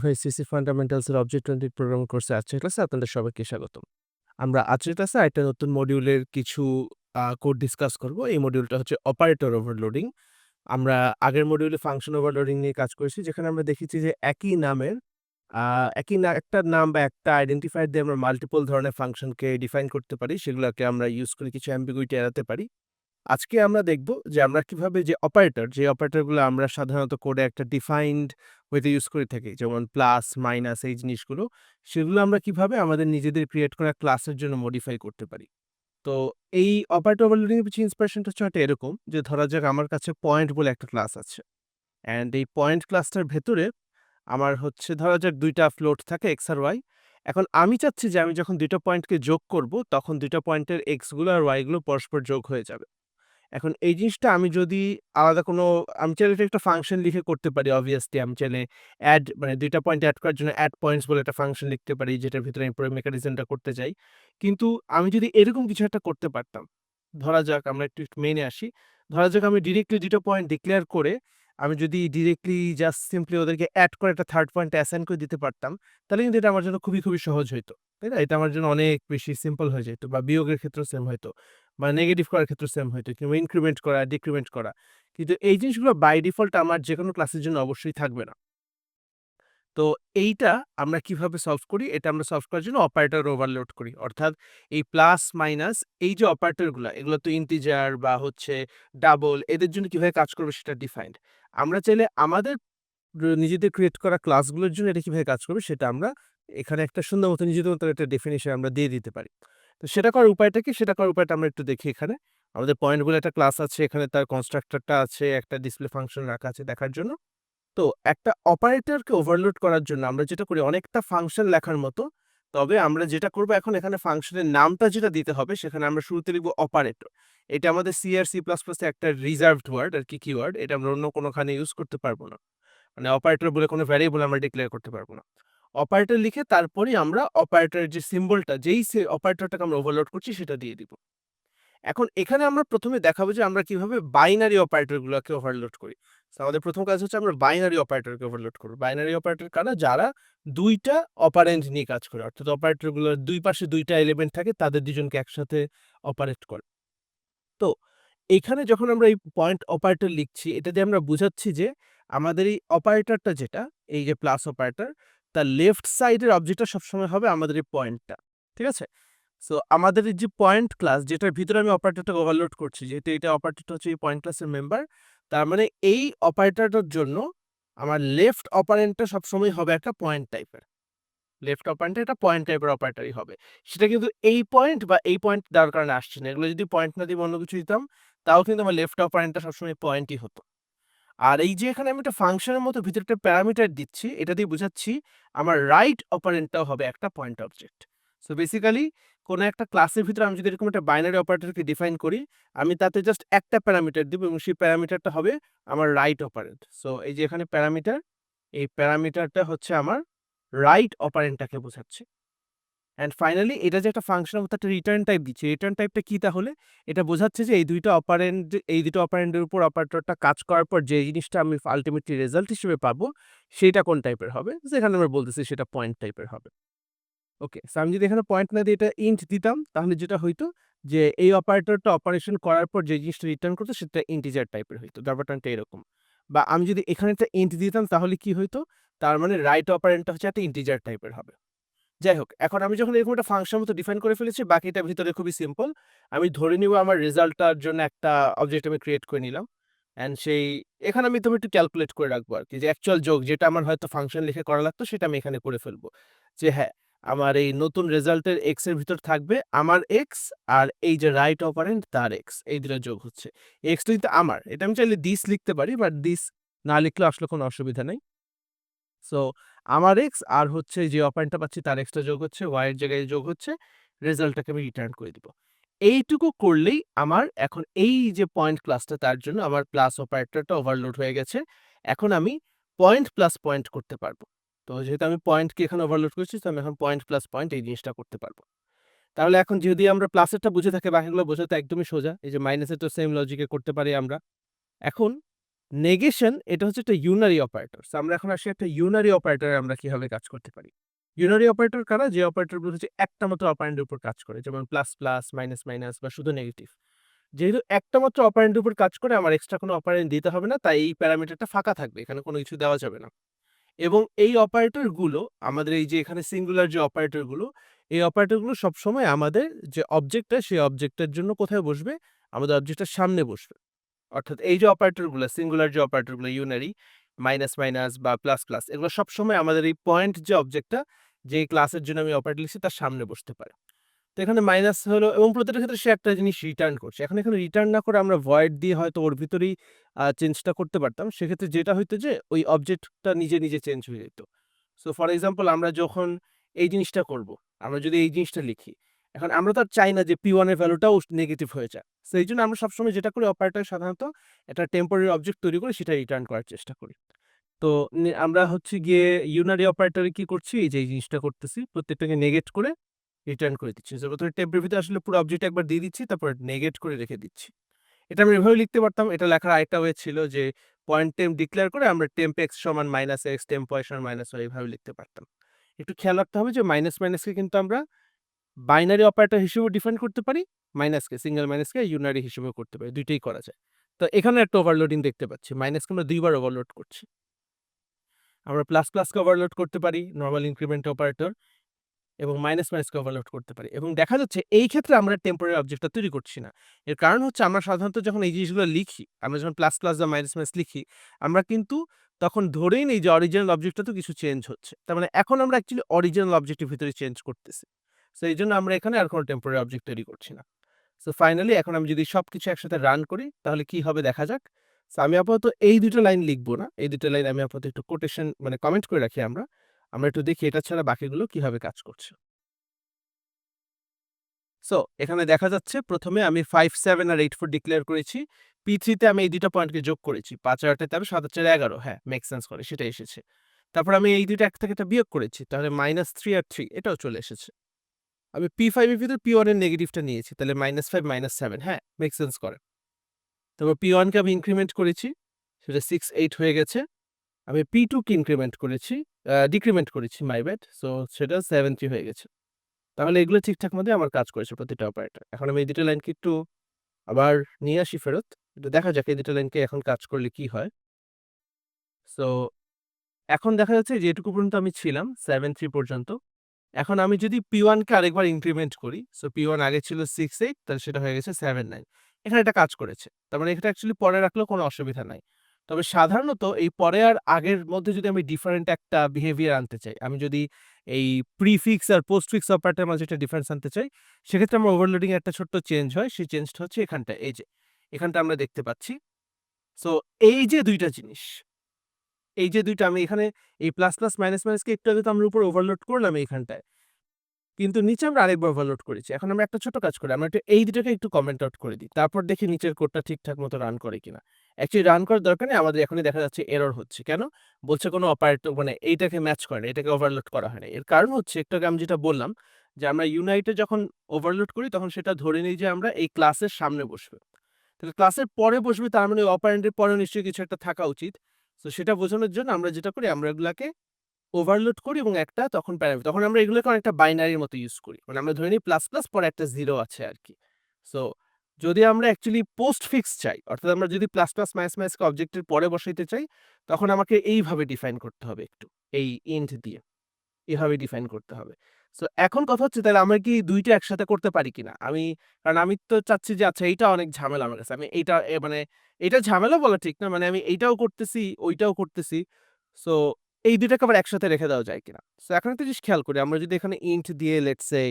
ভাই CC fundamentals এর object oriented programming কোর্সে আজকের ক্লাসে আপনাদের সবাইকে স্বাগতম। আমরা আজকের ক্লাসে একটা নতুন মডিউলের কিছু কোড ডিসকাস করব। এই মডিউলটা হচ্ছে অপারেটর ওভারলোডিং। আমরা আগের মডিউলে ফাংশন ওভারলোডিং নিয়ে কাজ করেছি, যেখানে আমরা দেখেছি যে একই নামের আ একই না একটা নাম বা একটা আইডেন্টিফায়ার দিয়ে আমরা মাল্টিপল ধরনের ফাংশনকে ডিফাইন করতে পারি। সেগুলোকে আমরা ইউজ করে কিছু অ্যাম্বিগুইটি এড়াতে পারি। আজকে আমরা দেখব যে আমরা কিভাবে যে অপারেটরগুলো আমরা সাধারণত কোডে একটা ডিফাইন্ড ওয়েতে ইউজ করে থাকি, যেমন প্লাস, মাইনাস এই জিনিসগুলো, সেগুলো আমরা কিভাবে আমাদের নিজেদের ক্রিয়েট করা ক্লাসের জন্য মডিফাই করতে পারি। তো এই অপারেটর ওভারলোডিং এর পিছনে ইন্সপিরেশনটা হচ্ছে হয়তো এরকম যে, ধরা যাক আমার কাছে পয়েন্ট বলে একটা ক্লাস আছে। অ্যান্ড এই পয়েন্ট ক্লাসটার ভেতরে আমার হচ্ছে ধরা যাক ২ টা ফ্লোট থাকে এক্স আর ওয়াই। এখন আমি চাচ্ছি যে আমি যখন ২ টা পয়েন্টকে যোগ করব, তখন ২ টা পয়েন্টের এক্স গুলো আর ওয়াই গুলো পরস্পর যোগ হয়ে যাবে। এখন এই জিনিসটা আমি যদি আলাদা কোনো আমি চাইলে এটা একটা ফাংশন লিখে করতে পারি। অবভিয়াসলি আমি চাইলে মানে ২ টা পয়েন্ট এড করার জন্য এড পয়েন্টস বলে একটা ফাংশন লিখতে পারি, যেটার ভিতরে আমি পুরো মেকানিজমটা করতে চাই। কিন্তু আমি যদি এরকম কিছু একটা করতে পারতাম, ধরা যাক আমরা একটু মেইনে আসি। ধরা যাক আমি ডিরেক্টলি ২ টা পয়েন্ট ডিক্লেয়ার করে আমি যদি ডিরেক্টলি জাস্ট সিম্পলি ওদেরকে এড করে একটা থার্ড পয়েন্ট অ্যাসাইন করে দিতে পারতাম, তাহলে কিন্তু এটা আমার জন্য খুবই সহজ হইতো। তাই না? এটা আমার জন্য অনেক বেশি সিম্পল হয়ে যেত, বা বিয়োগের ক্ষেত্রেও সেম হইতো। বা নেগেটিভ করার ক্ষেত্রে সেম হইতো, কিংবা ইনক্রিমেন্ট করা, ডিক্রিমেন্ট করা। কিন্তু এই জিনিসগুলো বাই ডিফল্ট আমার যেকোনো ক্লাসের জন্য অবশ্যই থাকবে না। তো এইটা আমরা কিভাবে সলভ করি? এটা আমরা সলভ করার জন্য অপারেটর ওভারলোড করি। অর্থাৎ এই প্লাস, মাইনাস এই যে অপারেটরগুলা, এগুলো তো ইন্টিজার বা হচ্ছে ডাবল, এদের জন্য কিভাবে কাজ করবে সেটা ডিফাইন্ড। আমরা চাইলে আমাদের নিজেদের ক্রিয়েট করা ক্লাসগুলোর জন্য এটা কিভাবে কাজ করবে সেটা আমরা এখানে একটা সুন্দর মতো নিজেদের মতো একটা ডেফিনিশন আমরা দিয়ে দিতে পারি। তো সেটা করার উপায়টা কি? সেটা করার উপায়টা আমরা একটু দেখি এখানে। আমাদের পয়েন্ট বলে একটা ক্লাস আছে, এখানে তার কনস্ট্রাক্টরটা আছে, একটা ডিসপ্লে ফাংশন রাখা আছে দেখার জন্য। তো একটা অপারেটরকে ওভারলোড করার জন্য আমরা যেটা করি, অনেকটা ফাংশন লেখার মতো। তবে আমরা যেটা করব এখন, এখানে ফাংশনের নামটা যেটা দিতে হবে সেখানে আমরা শুরুতে লিখব অপারেটর। এটা আমাদের সি আর সি প্লাস প্লাস এ একটা রিজার্ভড ওয়ার্ড আরকি, কিওয়ার্ড। এটা আমরা অন্য কোনোখানে ইউজ করতে পারব না। মানে অপারেটর বলে কোনো ভ্যারিয়েবল আমরা ডিক্লেয়ার করতে পারব না। অপারেটর লিখে তারপরেই আমরা অপারেটরের যে সিম্বলটা, যেই অপারেটরটাকে আমরা ওভারলোড করছি সেটা দিয়ে দিব। এখন এখানে আমরা ১ম এ দেখাবো যে আমরা কিভাবে বাইনারি অপারেটর গুলাকে ওভারলোড করি। সো আমাদের ১ম কাজ হচ্ছে আমরা বাইনারি অপারেটরকে ওভারলোড করব। বাইনারি অপারেটর কারা? যারা ২ টা অপারেন্ড নিয়ে কাজ করে। অর্থাৎ অপারেটর গুলোর ২ পাশে ২ টা এলিমেন্ট থাকে, তাদের ২ জনকে একসাথে অপারেট করে। তো এখানে যখন আমরা এই পয়েন্ট অপারেটর লিখছি, এটা দিয়ে আমরা বুঝাচ্ছি যে আমাদের এই অপারেটরটা যেটা, এই যে প্লাস অপারেটর, তার লেফট সাইডের অবজেক্টটা সবসময় হবে আমাদের এই পয়েন্টটা। ঠিক আছে? সো আমাদের এই যে পয়েন্ট ক্লাস, যেটার ভিতরে আমি অপারেটরটাকে ওভারলোড করছি, যেহেতু এটা অপারেটরটা হচ্ছে এই পয়েন্ট ক্লাসের মেম্বার, তার মানে এই অপারেটরটার জন্য আমার লেফট অপারেন্ডটা সবসময় হবে একটা পয়েন্ট টাইপের। লেফট অপারেন্ডটা এটা পয়েন্ট টাইপের অপারেটরই হবে। সেটা কিন্তু এই পয়েন্ট বা এই পয়েন্ট দেওয়ার কারণে আসছে না। এগুলো যদি পয়েন্ট না দিয়ে অন্য কিছু দিতাম, তাও কিন্তু আমার লেফট অপারেন্ডটা সবসময় পয়েন্টই হতো। আর এই যে এখানে আমি একটা ফাংশনের মতো ভিতরে একটা প্যারামিটার দিচ্ছি, এটা দিয়ে বুঝাচ্ছি আমার রাইট অপারেন্ডটাও হবে একটা পয়েন্ট অবজেক্ট। সো বেসিক্যালি কোনো একটা ক্লাসের ভিতরে আমি যদি এরকম একটা বাইনারি অপারেটরকে ডিফাইন করি, আমি তাতে জাস্ট একটা প্যারামিটার দিব এবং সেই প্যারামিটারটা হবে আমার রাইট অপারেন্ড। সো এই যে এখানে প্যারামিটার, এই প্যারামিটারটা হচ্ছে আমার রাইট অপারেন্ডটাকে বোঝাচ্ছে। অ্যান্ড ফাইনালি এটা যে একটা ফাংশনের মতো একটা রিটার্ন টাইপ দিচ্ছি, রিটার্ন টাইপটা কি তাহলে? এটা বোঝাচ্ছে যে এই ২ টা অপারেন্ডের উপর অপারেটরটা কাজ করার পর যে জিনিসটা আমি আল্টিমেটলি রেজাল্ট হিসেবে পাবো, সেইটা কোন টাইপের হবে? যেখানে আমরা বলতেছি সেটা পয়েন্ট টাইপের হবে। ওকে। সো আমি যদি এখানে পয়েন্ট না দিয়ে এটা ইন্ট দিতাম, তাহলে যেটা হইতো যে এই অপারেটরটা অপারেশন করার পর যে জিনিসটা রিটার্ন করতো সেটা ইন্টিজার টাইপের হইতো। ব্যাপারটা অনেকটা এরকম। বা আমি যদি এখানে একটা ইন্ট দিতাম, তাহলে কি হইতো? তার মানে রাইট অপারেন্ডটা হচ্ছে একটা ইন্টিজার টাইপের হবে। যাই হোক, এখন আমি যখন এরকম একটা ফাংশন মতো ডিফাইন করে ফেলেছি, বাকিটা ভিতরে খুবই সিম্পল। আমি ধরে নিব আমার রেজাল্টটার জন্য একটা অবজেক্ট আমি ক্রিয়েট করে নিলাম। অ্যান্ড এখানে আমি একটু ক্যালকুলেট করে রাখবো আরকি, যে অ্যাকচুয়াল যোগ যেটা আমার হয়তো ফাংশন লিখে করা লাগতো, সেটা আমি এখানে করে ফেলবো। যে হ্যাঁ, আমার এই নতুন রেজাল্টের এক্স এর ভিতর থাকবে আমার এক্স, আর এই যে রাইট অপারেন্ড তার এক্স, এই ২ টা যোগ হচ্ছে। এক্স টা কিন্তু আমার। এটা আমি চাইলে দিস লিখতে পারি, বাট দিস না লিখলেও আসলে কোনো অসুবিধা নাই। সো আমার এক্স আর হচ্ছে যে অপারেন্ডটা পাচ্ছি তার এক্সটা যোগ হচ্ছে, ওয়াই এর জায়গায় যোগ হচ্ছে, রেজাল্টটাকে আমি রিটার্ন করে দিব। এইটুকু করলেই আমার এখন এই যে পয়েন্ট ক্লাসটা, তার জন্য আমার প্লাস অপারেটরটা ওভারলোড হয়ে গেছে। এখন আমি পয়েন্ট প্লাস পয়েন্ট করতে পারবো। তো যেহেতু আমি পয়েন্টকে এখানে ওভারলোড করছি, তো আমি এখন পয়েন্ট প্লাস পয়েন্ট এই জিনিসটা করতে পারবো। তাহলে এখন যদি আমরা প্লাসেরটা বুঝে থাকি, বাকিগুলো বোঝা তো একদমই সোজা। এই যে মাইনাসের তো সেম লজিকে করতে পারি আমরা। এখন নেগেশন এটা হচ্ছে একটা ইউনারি অপারেটর। সো আমরা এখন আসি একটা ইউনারি অপারেটরে আমরা কিভাবে কাজ করতে পারি। ইউনারি অপারেটর কারা? যে অপারেটরগুলো হচ্ছে একটা মাত্র অপারেন্ডের উপর কাজ করে। যেমন প্লাস, প্লাস, মাইনাস, মাইনাস বা শুধু নেগেটিভ। যেহেতু একটা মাত্র অপারেন্ডের উপর কাজ করে আমার এক্সট্রা কোনো অপারেন্ড দিতে হবে না। তাই এই প্যারামিটারটা ফাঁকা থাকবে। এখানে কোনো কিছু দেওয়া যাবে না। এবং এই অপারেটরগুলো আমাদের এই যে এখানে সিঙ্গুলার যে অপারেটরগুলো, এই অপারেটরগুলো সবসময় আমাদের যে অবজেক্টটা সেই অবজেক্টের জন্য কোথায় বসবে? আমাদের অবজেক্টের সামনে বসবে। অর্থাৎ এই যে অপারেটরগুলো সিঙ্গুলার যে অপারেটরগুলো ইউনারি, মাইনাস, মাইনাস বা প্লাস, প্লাস এগুলো সবসময় আমাদের এই পয়েন্ট যে অবজেক্টটা যে ক্লাসের জন্য আমি অপারেটর লিখছি তার সামনে বসতে পারে। তো এখানে মাইনাস হলো এবং প্রতিটার ক্ষেত্রে সে একটা জিনিস রিটার্ন করছে। এখন এখানে রিটার্ন না করে আমরা ভয়েড দিয়ে হয়তো ওর ভিতরেই চেঞ্জটা করতে পারতাম। সেক্ষেত্রে যেটা হইতো যে ওই অবজেক্টটা নিজে, নিজে চেঞ্জ হয়ে যেত। সো ফর এক্সাম্পল আমরা যখন এই জিনিসটা করব, আমরা যদি এই জিনিসটা লিখি, এখন আমরা তো আর চাই না যে P1 এর ভ্যালুটাও নেগেটিভ হয়ে যায়। সো এইজন্য আমরা সবসময় যেটা করি অপারেটর সাধারণত একটা টেম্পোরারি অবজেক্ট তৈরি করে সেটা রিটার্ন করার চেষ্টা করি। তো আমরা হচ্ছে গিয়ে ইউনারি অপারেটরে কি করছি? এই যে এই জিনিসটা করতেছি। প্রত্যেকটাকে নেগেট করে রিটার্ন করে দিচ্ছি। সো প্রথমে টেম্পের ভিতরে আসলে পুরো অবজেক্ট একবার দিয়ে দিচ্ছি, তারপর নেগেট করে রেখে দিচ্ছি। এটা আমি এভাবেও লিখতে পারতাম। এটা লেখার আরেকটা ওয়ে ছিল যে পয়েন্ট টেম্প ডিক্লেয়ার করে আমরা টেম্প x সমান মাইনাস x, টেম্প y সমান মাইনাস y এভাবে লিখতে পারতাম। একটু খেয়াল রাখতে হবে যে মাইনাস, মাইনাসকে কিন্তু আমরা বাইনারি অপারেটর হিসেবেও ডিফাইন করতে পারি। মাইনাসকে সিঙ্গেল মাইনাসকে ইউনারি হিসেবেও করতে পারি। ২ টাই করা যায়। তো এখানে একটা ওভারলোডিং দেখতে পাচ্ছি। মাইনাসকে আমরা ২ বার ওভারলোড করছি। আমরা প্লাস, প্লাসকে ওভারলোড করতে পারি নরমাল ইনক্রিমেন্ট অপারেটর এবং মাইনাস, মাইনাসকে ওভারলোড করতে পারি এবং দেখা যাচ্ছে এই ক্ষেত্রে আমরা টেম্পোরারি অবজেক্টটা তৈরি করছি না। এর কারণ হচ্ছে আমরা সাধারণত যখন এই জিনিসগুলো লিখি, আমরা যখন প্লাস, প্লাস বা মাইনাস, মাইনাস লিখি, আমরা কিন্তু তখন ধরেই নেই যে অরিজিনাল অবজেক্টটা তো কিছু চেঞ্জ হচ্ছে। তার মানে এখন আমরা অ্যাকচুয়ালি অরিজিনাল অবজেক্টের ভিতরে চেঞ্জ করতেছি। সো এইজন্য আমরা এখানে আর কোনো টেম্পোরারি অবজেক্ট তৈরি করছি না। সো ফাইনালি এখন আমি যদি সবকিছু একসাথে রান করি তাহলে কি হবে দেখা যাক। সো আমি আপাতত এই ২ টা লাইন লিখব না। এই ২ টা লাইন আমি আপাতত একটু কোটেশন মানে কমেন্ট করে রাখি আমরা। আমরা একটু দেখি এটা ছাড়া বাকিগুলো কিভাবে কাজ করছে। সো এখানে দেখা যাচ্ছে প্রথমে আমি 5, 7 আর 8, 4 ডিক্লেয়ার করেছি। P3 তে আমি এই ২ টা পয়েন্টকে যোগ করেছি। ৫ আর ৮ এ ১৩, ৭ আর ৪ ১১ হ্যাঁ, মেক সেন্স করে সেটাই এসেছে। তারপর আমি এই ২ টা এক থেকে একটা বিয়োগ করেছি। তাহলে -3 আর 3 এটাও চলে এসেছে। আমি P5 এর ভিতর P1 এর নেগেটিভটা নিয়েছি। তাহলে -5 -7 হ্যাঁ, মেক সেন্স করে। তারপর P1 কে আমি ইনক্রিমেন্ট করেছি। সেটা 6, 8 হয়ে গেছে। আমি P2 কে ইনক্রিমেন্ট করেছি, ডিক্রিমেন্ট করেছি মাই ব্যাড। সো সেটা 7, 3 হয়ে গেছে। তাহলে এগুলো ঠিকঠাক মতোই আমার কাজ করেছে প্রতিটা অপারেটর। এখন আমি এই ২ টা লাইনকে একটু আবার নিয়ে আসি ফেরত। একটু দেখা যাক এই ২ টা লাইনকে এখন কাজ করলে কি হয়। সো এখন দেখা যাচ্ছে যে এটুকু পর্যন্ত আমি ছিলাম 7, 3 পর্যন্ত। এখন আমি যদি P1 কে আরেকবার ইনক্রিমেন্ট করি, সো P1 আগে ছিল 6, 8 তাহলে সেটা হয়ে গেছে 7, 9 এখানে এটা কাজ করেছে। তার মানে এটা অ্যাকচুয়ালি পরে রাখলেও কোনো অসুবিধা নাই। তবে সাধারণত এই পরে আর আগের মধ্যে যদি আমি ডিফারেন্ট একটা বিহেভিয়ার আনতে চাই, আমি যদি এই প্রিফিক্স আর পোস্টফিক্স অপারেটরের মাঝে একটা ডিফারেন্স আনতে চাই, সেক্ষেত্রে আমার ওভারলোডিং এ একটা ছোট্ট চেঞ্জ হয়। সেই চেঞ্জটা হচ্ছে এখানটায়, এই যে এখানটা আমরা দেখতে পাচ্ছি। সো এই যে ২ টা জিনিস, এই যে ২ টা আমি এখানে এই প্লাস, প্লাস, মাইনাস, মাইনাসকে একটু আগে তো আমরা উপরে ওভারলোড করলাম এইখানটায়। কিন্তু নিচে আমরা আরেকবার ওভারলোড করেছি। এখন আমরা একটা ছোট কাজ করি। আমরা একটু এই ২ টাকে একটু কমেন্ট আউট করে দিই। তারপর দেখি নিচের কোডটা ঠিকঠাক মতো রান করে কিনা। অ্যাকচুয়ালি রান করার দরকার নেই। আমাদের এখনই দেখা যাচ্ছে এরর হচ্ছে। কেন? বলছে কোনো অপারেটর মানে এইটাকে ম্যাচ করে না। এটাকে ওভারলোড করা হয় নাই। এর কারণ হচ্ছে একটু আগে আমি যেটা বললাম যে আমরা ইউনাইটে যখন ওভারলোড করি তখন সেটা ধরে নিই যে আমরা এই ক্লাসের সামনে বসবে। তাহলে ক্লাসের পরে বসবে তার মানে অপারেন্ডের পরেও নিশ্চয়ই কিছু একটা থাকা উচিত। সো সেটা বোঝানোর জন্য আমরা যেটা করি আমরা এগুলাকে ওভারলোড করি এবং একটা তখন প্যারামিটার তখন আমরা এগুলোকে অনেকটা বাইনারির মতো ইউজ করি। মানে আমরা ধরে নিই প্লাস, প্লাস পরে একটা 0 আছে আরকি। সো যদি আমরা অ্যাকচুয়ালি পোস্টফিক্স চাই, অর্থাৎ আমরা যদি প্লাস, প্লাস, মাইনাস, মাইনাসকে অবজেক্টের পরে বসাইতে চাই, তখন আমাকে এইভাবে ডিফাইন করতে হবে একটু। এই ইন্ট দিয়ে। এভাবে ডিফাইন করতে হবে। সো এখন কথা হচ্ছে তাহলে আমরা কি ২ টা একসাথে করতে পারি কিনা? কারণ আমি তো চাচ্ছি যে আচ্ছা এইটা অনেক ঝামেলা আমার কাছে। আমি এইটা মানে এটা ঝামেলা বলা ঠিক না। মানে আমি এইটাও করতেছি, ওইটাও করতেছি। সো এই ২ টাকে আবার একসাথে রেখে দেওয়া যায় কিনা? সো এখন একটা জিনিস খেয়াল করি। আমরা যদি এখানে ইন্ট দিয়ে লেটস সে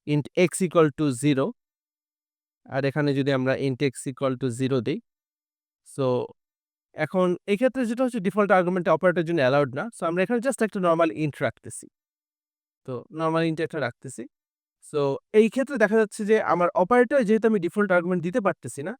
int x = 0 আর এখানে যদি আমরা int x = 0 দেই। সো এখন এই ক্ষেত্রে যেটা হচ্ছে ডিফল্ট আর্গুমেন্ট অপারেটরের জন্য অ্যালাউড না। সো আমরা এখানে জাস্ট একটা নরমাল ইন্ট রাখতেছি। তো নরমাল ইন্ট একটা রাখতেছি। সো এই ক্ষেত্রে দেখা যাচ্ছে যে আমার অপারেটরে যেহেতু আমি ডিফল্ট আর্গুমেন্ট দিতে পারতেছি না,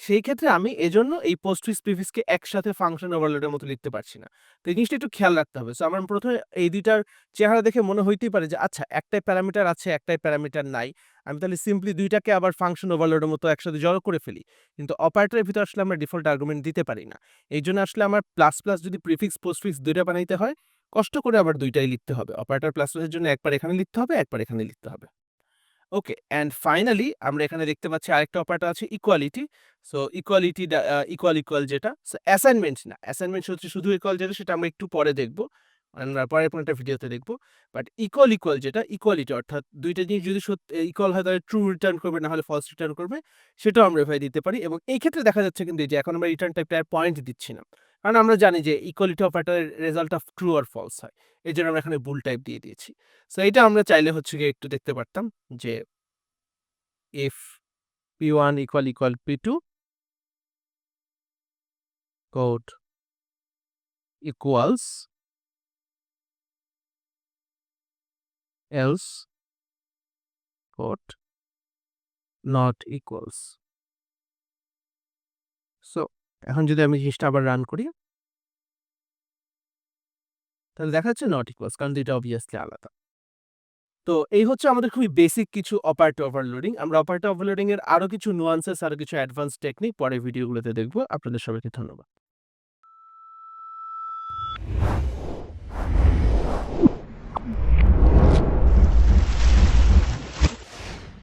সেই ক্ষেত্রে আমি এজন্য এই পোস্টফিক্স প্রিফিক্সকে একসাথে ফাংশন ওভারলোডের মতো লিখতে পারছি না। তো এই জিনিসটা একটু খেয়াল রাখতে হবে। সো আমার ১ম এ এই ২ টার চেহারা দেখে মনে হইতেই পারে যে আচ্ছা একটাই প্যারামিটার আছে, একটাই প্যারামিটার নাই। আমি তাহলে সিম্পলি ২ টাকে আবার ফাংশন ওভারলোডের মতো একসাথে জড়ো করে ফেলি। কিন্তু অপারেটরের ভিতরে আসলে আমরা ডিফল্ট আর্গুমেন্ট দিতে পারি না। এইজন্য আসলে আমার প্লাস, প্লাস যদি প্রিফিক্স, পোস্টফিক্স ২ টা বানাইতে হয়, কষ্ট করে আবার ২ টাই লিখতে হবে। অপারেটর প্লাস, প্লাসের জন্য একবার এখানে লিখতে হবে, একবার এখানে লিখতে হবে। ওকে, অ্যান্ড ফাইনালি আমরা এখানে দেখতে পাচ্ছি আরেকটা অপারেটর আছে ইকুয়ালিটি। সো ইকুয়ালিটি ইকুয়াল যেটা। সো অ্যাসাইনমেন্ট না। অ্যাসাইনমেন্ট হচ্ছে শুধু ইকুয়াল যেটা সেটা আমরা একটু পরে দেখব। আমরা পরের কোনো একটা ভিডিওতে দেখব। বাট ইকুয়াল যেটা ইকুয়ালিটি অর্থাৎ ২ টা জিনিস যদি ইকুয়াল হয় তাহলে ট্রু রিটার্ন করবে, না হলে ফলস রিটার্ন করবে। সেটাও আমরা এভাবে দিতে পারি এবং এই ক্ষেত্রে দেখা যাচ্ছে কিন্তু এই যে এখন আমরা রিটার্ন টাইপটা আর পয়েন্ট দিচ্ছি না। কারণ আমরা জানি যে ইকুয়ালিটি অপারেটরের রেজাল্টটা ট্রু আর ফলস হয়। এজন্য আমরা এখানে বুল টাইপ দিয়ে দিয়েছি। সো এটা আমরা চাইলে হচ্ছে গিয়ে একটু দেখতে পারতাম যে if p1 equal p2 code equals else code not equals. So এখন যদি আমি জিনিসটা আবার রান করি তাহলে দেখা যাচ্ছে নট ইকুয়ালস, কারণ ২ টা obviously আলাদা। তো এই হচ্ছে আমাদের খুবই বেসিক কিছু অপারেটর ওভারলোডিং। আমরা অপারেটর ওভারলোডিং এর আরো কিছু নুয়ান্সেস, আরো কিছু অ্যাডভান্স টেকনিক পরের ভিডিওগুলোতে দেখব। আপনাদের সবাইকে ধন্যবাদ।